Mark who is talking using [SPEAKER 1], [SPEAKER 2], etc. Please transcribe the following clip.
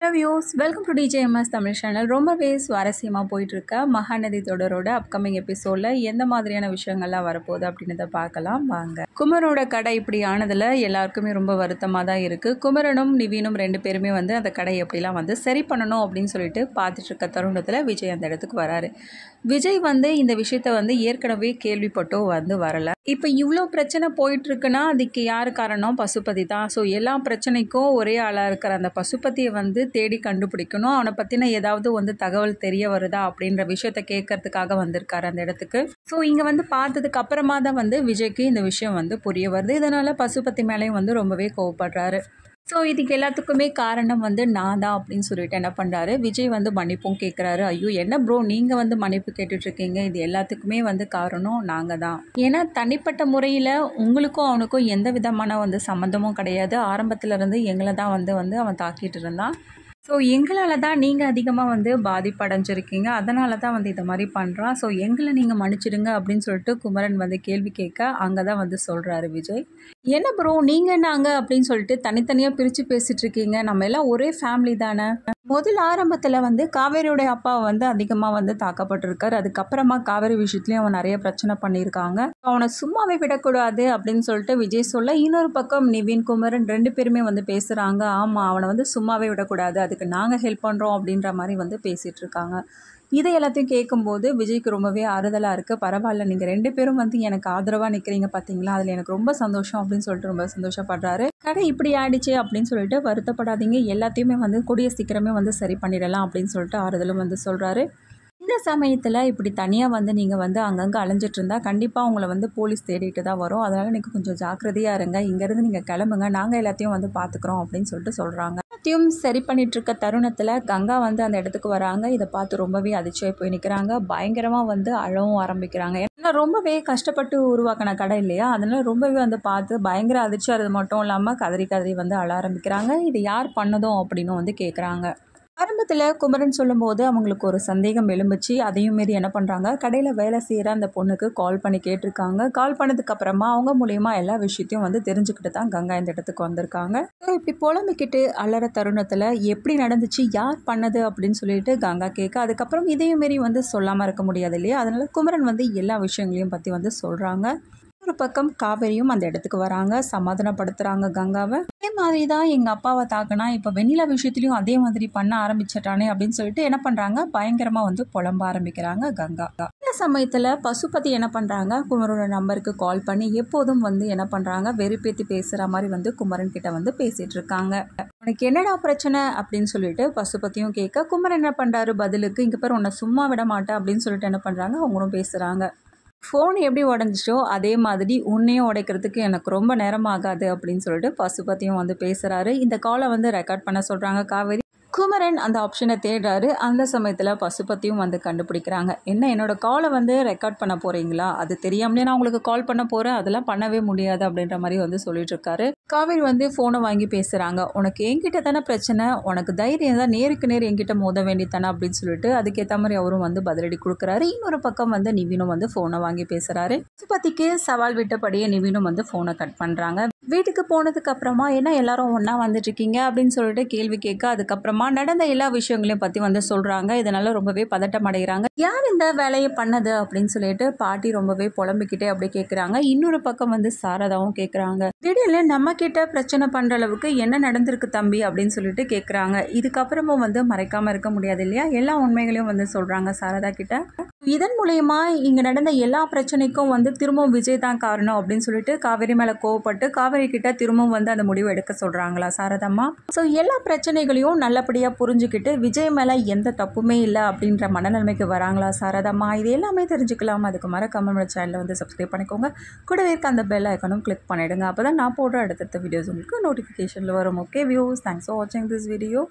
[SPEAKER 1] Views welcome to TJMS Tamil channel. ரொம்பவே சுவாரஸ்யமாக போயிட்டுருக்க மகாநதி தொடரோட அப்கமிங் எபிசோடில் எந்த மாதிரியான விஷயங்கள்லாம் வரப்போகுது அப்படின்றத பார்க்கலாம் வாங்க. குமரனோட கடை இப்படி ஆனதில் எல்லாருக்குமே ரொம்ப வருத்தமாக தான் இருக்குது. குமரனும் நிவீனும் ரெண்டு பேருமே அந்த கடை எப்படிலாம் சரி பண்ணணும் அப்படின்னு சொல்லிட்டு பார்த்துட்டு இருக்க தருணத்தில் விஜய் அந்த இடத்துக்கு வராரு. விஜய் இந்த விஷயத்த ஏற்கனவே கேள்விப்பட்டோ வரலை. இப்போ இவ்வளோ பிரச்சனை போயிட்டுருக்குன்னா அதுக்கு யார் காரணம்? பசுபதி தான். ஸோ எல்லா பிரச்சனைக்கும் ஒரே ஆளாக இருக்கிற அந்த பசுபதியை தேடி கண்டுபிடிக்கணும். அவனை பற்றின ஏதாவது தகவல் தெரிய வருதா அப்படின்ற விஷயத்த கேட்கறதுக்காக வந்திருக்காரு அந்த இடத்துக்கு. ஸோ இங்கே பார்த்ததுக்கு அப்புறமா தான் விஜய்க்கு இந்த விஷயம் புரிய வருது. இதனால் பசுபதி மேலேயும் ரொம்பவே கோவப்படுறாரு. ஸோ இதுக்கு எல்லாத்துக்குமே காரணம் நான் தான் அப்படின்னு சொல்லிட்டு என்ன பண்ணுறாரு விஜய் மன்னிப்பும் கேட்குறாரு. ஐயோ என்ன ப்ரோ நீங்கள் மன்னிப்பு கேட்டுட்ருக்கீங்க, இது எல்லாத்துக்குமே காரணம் நாங்கள் தான். ஏன்னா தனிப்பட்ட முறையில் உங்களுக்கும் அவனுக்கும் எந்த விதமான சம்மந்தமும் கிடையாது. ஆரம்பத்துலேருந்து எங்களை தான் அவன் தாக்கிட்டு இருந்தான். ஸோ எங்களால் தான் நீங்கள் அதிகமாக பாதிப்படைஞ்சிருக்கீங்க, அதனால தான் இதை மாதிரி பண்ணுறான். ஸோ எங்களை நீங்கள் மன்னிச்சிடுங்க அப்படின்னு சொல்லிட்டு குமரன் கேள்வி கேட்க அங்கே தான் சொல்கிறாரு விஜய். என்ன ப்ரோ நீங்கள் நாங்கள் அப்படின்னு சொல்லிட்டு தனித்தனியாக பிரித்து பேசிகிட்டு இருக்கீங்க, நம்ம எல்லாம் ஒரே ஃபேமிலி தானே. முதல் ஆரம்பத்தில் காவேரியோடைய அப்பா அதிகமாக தாக்கப்பட்டிருக்காரு. அதுக்கப்புறமா காவேரி விஷயத்துலையும் அவன் நிறைய பிரச்சனை பண்ணியிருக்காங்க. அவனை சும்மாவே விடக்கூடாது அப்படின்னு சொல்லிட்டு விஜய் சொல்ல, இன்னொரு பக்கம் நிவீன் குமரன் ரெண்டு பேருமே பேசுகிறாங்க. ஆமாம் அவனை சும்மாவே விடக்கூடாது, அதுக்கு நாங்கள் ஹெல்ப் பண்ணுறோம் அப்படின்ற மாதிரி பேசிகிட்டு இருக்காங்க. இதை எல்லாத்தையும் கேட்கும்போது விஜய்க்கு ரொம்பவே ஆறுதலாக இருக்குது. பரவாயில்ல, நீங்கள் ரெண்டு பேரும் எனக்கு ஆதரவாக நிற்கிறீங்க பார்த்தீங்களா, அதில் எனக்கு ரொம்ப சந்தோஷம் அப்படின்னு சொல்லிட்டு ரொம்ப சந்தோஷப்படுறாரு. கடை இப்படி ஆயிடுச்சு அப்படின்னு சொல்லிட்டு வருத்தப்படாதீங்க, எல்லாத்தையுமே கூடிய சீக்கிரமே சரி பண்ணிடலாம் அப்படின்னு சொல்லிட்டு ஆறுதலும் சொல்கிறாரு. இந்த சமயத்தில் இப்படி தனியாக நீங்கள் அங்கங்கே அலைஞ்சிட்டு இருந்தால் கண்டிப்பாக உங்களை போலீஸ் தேடிட்டு தான் வரும். அதனால் நீங்கள் கொஞ்சம் ஜாக்கிரதையாக இருங்க, இங்கேருந்து நீங்கள் கிளம்புங்க, நாங்கள் எல்லாத்தையும் பார்த்துக்குறோம் அப்படின்னு சொல்லிட்டு சொல்கிறாங்க. எல்லாத்தையும் சரி பண்ணிகிட்ருக்க தருணத்தில் கங்கா அந்த இடத்துக்கு வராங்க. இதை பார்த்து ரொம்பவே அதிர்ச்சியாக போய் நிற்கிறாங்க. பயங்கரமாக அழவும் ஆரம்பிக்கிறாங்க. ஏன்னா ரொம்பவே கஷ்டப்பட்டு உருவாக்கின கடை இல்லையா, அதனால் ரொம்பவே பார்த்து பயங்கர அதிர்ச்சியாக அது மட்டும் இல்லாமல் கதறி கதறி அழ ஆரம்பிக்கிறாங்க. இது யார் பண்ணதும் அப்படின்னு கேட்குறாங்க. ஆரம்பத்தில் குமரன் சொல்லும்போது அவங்களுக்கு ஒரு சந்தேகம் எழும்புச்சு. அதையும் மீறி என்ன பண்ணுறாங்க, கடையில் வேலை செய்கிற அந்த பொண்ணுக்கு கால் பண்ணி கேட்டிருக்காங்க. கால் பண்ணதுக்கப்புறமா அவங்க மூலயமா எல்லா விஷயத்தையும் தெரிஞ்சுக்கிட்டு தான் கங்கா இந்த இடத்துக்கு வந்திருக்காங்க. ஸோ இப்படி புலம்பிக்கிட்டு அலற தருணத்தில் எப்படி நடந்துச்சு, யார் பண்ணது அப்படின்னு சொல்லிட்டு கங்கா கேட்க, அதுக்கப்புறம் இதையும் மீறி சொல்லாமல் இருக்க முடியாது இல்லையா, அதனால் குமரன் எல்லா விஷயங்களையும் பற்றி சொல்கிறாங்க. ஒரு பக்கம் காவேரியும் அந்த இடத்துக்கு வராங்க, சமாதானப்படுத்துகிறாங்க கங்காவை. அதே மாதிரி தான் எங்கள் அப்பாவை தாக்குனா இப்போ வெண்ணிலா விஷயத்துலையும் அதே மாதிரி பண்ண ஆரம்பிச்சிட்டானே அப்படின்னு சொல்லிட்டு என்ன பண்ணுறாங்க, பயங்கரமாக புலம்ப ஆரம்பிக்கிறாங்க கங்கா. இந்த சமயத்தில் பசுபதி என்ன பண்ணுறாங்க, குமரோட நம்பருக்கு கால் பண்ணி எப்போதும் என்ன பண்ணுறாங்க, வெறுப்பேற்றி பேசுகிற மாதிரி குமரன் கிட்ட பேசிகிட்டு இருக்காங்க. உனக்கு என்னடா பிரச்சனை அப்படின்னு சொல்லிட்டு பசுபதியும் கேட்க, குமரன் என்ன பண்ணுறாரு பதிலுக்கு, இங்கே பேர் உன்னை சும்மா விட மாட்டேன் அப்படின்னு சொல்லிட்டு என்ன பண்ணுறாங்க, அவங்களும் பேசுகிறாங்க. ஃபோன் எப்படி உடஞ்சிச்சோ அதே மாதிரி உன்னையும் உடைக்கிறதுக்கு எனக்கு ரொம்ப நேரம் ஆகாது அப்படின்னு சொல்லிட்டு பசுபதியும் பேசுகிறாரு. இந்த காலை ரெக்கார்ட் பண்ண சொல்கிறாங்க காவேரி. குமரன் அந்த ஆப்ஷனை தேடுறாரு. அந்த சமயத்தில் பசுபதியும் கண்டுபிடிக்கிறாங்க. என்ன என்னோட காலை ரெக்கார்ட் பண்ண போகிறீங்களா, அது தெரியாமலே நான் உங்களுக்கு கால் பண்ண போகிறேன், அதெல்லாம் பண்ணவே முடியாது அப்படின்ற மாதிரி சொல்லிட்டு இருக்காரு. காவேரி ஃபோனை வாங்கி பேசுகிறாங்க. உனக்கு என்கிட்ட தானே பிரச்சனை, உனக்கு தைரியம் தான் நேருக்கு நேர் என்கிட்ட மோத வேண்டித்தானே அப்படின்னு சொல்லிட்டு அதுக்கேற்ற மாதிரி அவரும் பதிலடி கொடுக்குறாரு. இன்னொரு பக்கம் நிவீனும் ஃபோனை வாங்கி பேசுகிறாரு. பசுபதிக்கு சவால் விட்டபடியே நிவீனும் ஃபோனை கட் பண்ணுறாங்க. வீட்டுக்கு போனதுக்கு அப்புறமா என்ன எல்லாரும் ஒன்றா வந்துட்டுருக்கீங்க அப்படின்னு சொல்லிட்டு கேள்வி கேட்க, அதுக்கப்புறமா நடந்த எல்லா விஷயங்களையும் பற்றி சொல்கிறாங்க. இதனால ரொம்பவே பதட்டம் அடைகிறாங்க. யார் இந்த வேலையை பண்ணது அப்படின்னு சொல்லிட்டு பாட்டி ரொம்பவே புலம்பிக்கிட்டே அப்படி கேட்குறாங்க. இன்னொரு பக்கம் சாரதாவும் கேட்குறாங்க, திடீர்னு நம்ம கிட்ட பிரச்சனை பண்ணுற அளவுக்கு என்ன நடந்திருக்கு தம்பி அப்படின்னு சொல்லிட்டு கேட்குறாங்க. இதுக்கப்புறமும் மறைக்காமல் இருக்க முடியாது இல்லையா, எல்லா உண்மைகளையும் சொல்கிறாங்க சாரதா கிட்ட. இதன் மூலயமா இங்கே நடந்த எல்லா பிரச்சனைக்கும் திரும்பவும் விஜய் தான் காரணம் அப்படின்னு சொல்லிட்டு காவேரி மேலே கோவப்பட்டு காவேரி கிட்ட திரும்பவும் அந்த முடிவு எடுக்க சொல்கிறாங்களா சாரதம்மா. ஸோ எல்லா பிரச்சனைகளையும் நல்லபடியாக புரிஞ்சுக்கிட்டு விஜய் மேலே எந்த தப்புமே இல்லை அப்படின்ற மனநிலைமைக்கு வராங்களா சாரதம்மா. இது எல்லாமே தெரிஞ்சுக்கலாம். அதுக்கு மறக்காம சேனலை சப்ஸ்கிரைப் பண்ணிக்கோங்க. கூடவே இருக்க அந்த பெல் ஐக்கனும் கிளிக் பண்ணிவிடுங்க. அப்போ தான் நான் போடுற அடுத்தடுத்த வீடியோஸ் உங்களுக்கு நோட்டிஃபிகேஷனில் வரும். ஓகே வியூஸ், தேங்க்ஸ் ஃபார் வாட்சிங் திஸ் வீடியோ.